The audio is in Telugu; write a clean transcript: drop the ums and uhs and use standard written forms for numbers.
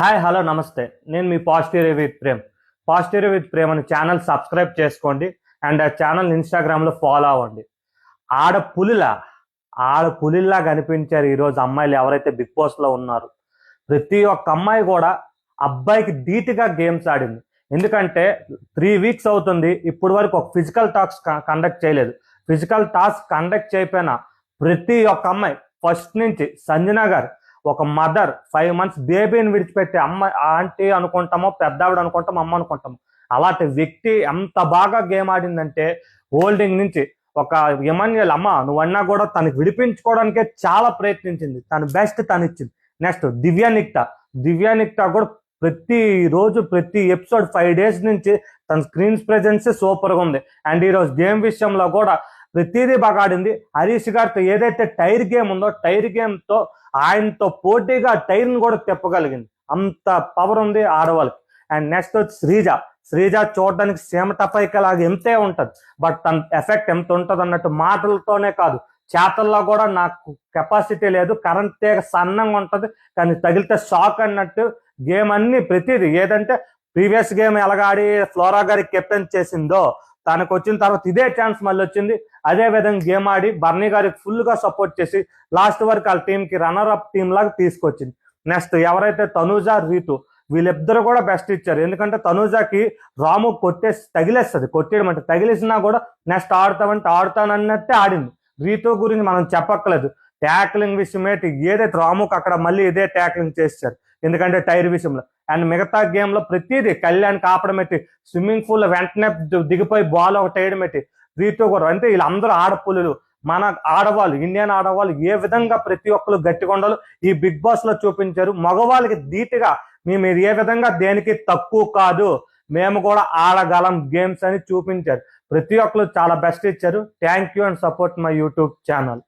Hi hello namaste. నేను మీ positive with Prem. Positive with Prem అని ఛానల్ సబ్స్క్రైబ్ చేసుకోండి అండ్ ఆ ఛానల్ ఇన్స్టాగ్రామ్లో ఫాలో అవ్వండి. ఆడపులిలా ఆడపులిలా కనిపించారు ఈరోజు అమ్మాయిలు ఎవరైతే బిగ్ బాస్లో ఉన్నారు. ప్రతి ఒక్క అమ్మాయి కూడా అబ్బాయికి ధీటుగా గేమ్స్ ఆడింది. ఎందుకంటే 3 వీక్స్ అవుతుంది, ఇప్పుడు వరకు ఒక ఫిజికల్ టాక్స్ కండక్ట్ చేయలేదు. ఫిజికల్ టాస్క్ కండక్ట్ చేయకపోయినా ప్రతి ఒక్క అమ్మాయి ఫస్ట్ నుంచి సంజన గారు ఒక మదర్ 5 months బేబీని విడిచిపెట్టే అమ్మాయి, ఆంటీ అనుకుంటామో, పెద్దావిడ అనుకుంటామో, అమ్మ అనుకుంటాము, అలాంటి వ్యక్తి ఎంత బాగా గేమ్ ఆడిందంటే హోల్డింగ్ నుంచి ఒక ఎమాన్యుయల్ అమ్మ నువ్వన్నా కూడా తనకి విడిపించుకోవడానికే చాలా ప్రయత్నించింది. తన బెస్ట్ తను ఇచ్చింది. నెక్స్ట్ దివ్యానిక్తా కూడా ప్రతి రోజు ప్రతి ఎపిసోడ్ 5 days నుంచి తన స్క్రీన్స్ ప్రెజెన్స్ సూపర్గా ఉంది. అండ్ ఈరోజు గేమ్ విషయంలో కూడా ప్రతిదీ బాగా ఆడింది. హరీష్ గారితో ఏదైతే టైర్ గేమ్ ఉందో టైర్ గేమ్తో ఆయనతో పోటీగా టైర్ని కూడా తిప్పగలిగింది. అంత పవర్ ఉంది ఆడవాళ్ళకి. అండ్ నెక్స్ట్ వచ్చి శ్రీజ చూడడానికి సీమ టపైకలాగా ఎంతే ఉంటుంది, బట్ తన ఎఫెక్ట్ ఎంత ఉంటుంది అన్నట్టు మాటలతోనే కాదు చేతల్లో కూడా నాకు కెపాసిటీ లేదు. కరెంట్ తీగ సన్నంగా ఉంటుంది కానీ తగిలితే షాక్ అన్నట్టు గేమ్ అన్ని ప్రతిదీ ఏదంటే ప్రీవియస్ గేమ్ ఎలాగాడి ఫ్లోరా గారికి కెప్టెన్ చేసిందో తనకు వచ్చిన తర్వాత ఇదే ఛాన్స్ మళ్ళీ వచ్చింది. అదే విధంగా గేమ్ ఆడి బర్నీ గారికి ఫుల్గా సపోర్ట్ చేసి లాస్ట్ వరకు వాళ్ళ టీంకి రన్నర్ అప్ టీం లాగా తీసుకొచ్చింది. నెక్స్ట్ ఎవరైతే తనూజ రీతు వీళ్ళిద్దరు కూడా బెస్ట్ ఇచ్చారు. ఎందుకంటే తనూజకి రాము తగిలేస్తుంది, కొట్టేయడం అంటే తగిలేసినా కూడా నెక్స్ట్ ఆడతామంటే ఆడతానన్నట్టే ఆడింది. రీతు గురించి మనం చెప్పక్కలేదు. ట్యాక్లింగ్ విషయమేటి ఏదైతే రాముకు అక్కడ మళ్ళీ ఇదే ట్యాక్లింగ్ చేశారు, ఎందుకంటే టైర్ విషయంలో. అండ్ మిగతా గేమ్లో ప్రతిదీ కళ్యాణ్ కాపడం పెట్టి స్విమ్మింగ్ పూల్ వెంటనే దిగిపోయి బాల్ ఒకటి వేయడం పెట్టి రీతు కూడా అంటే వీళ్ళందరూ ఆడపులులు. మన ఆడవాళ్ళు, ఇండియన్ ఆడవాళ్ళు ఏ విధంగా ప్రతి ఒక్కరు గట్టిగా ఉండాలో ఈ బిగ్ బాస్ లో చూపించారు. మగవాళ్ళకి ధీటుగా మేము ఏ విధంగా దేనికి తక్కువ కాదు, మేము కూడా ఆడగలం గేమ్స్ అని చూపించారు. ప్రతి ఒక్కరు చాలా బెస్ట్ ఇచ్చారు. Thank you and support my YouTube channel.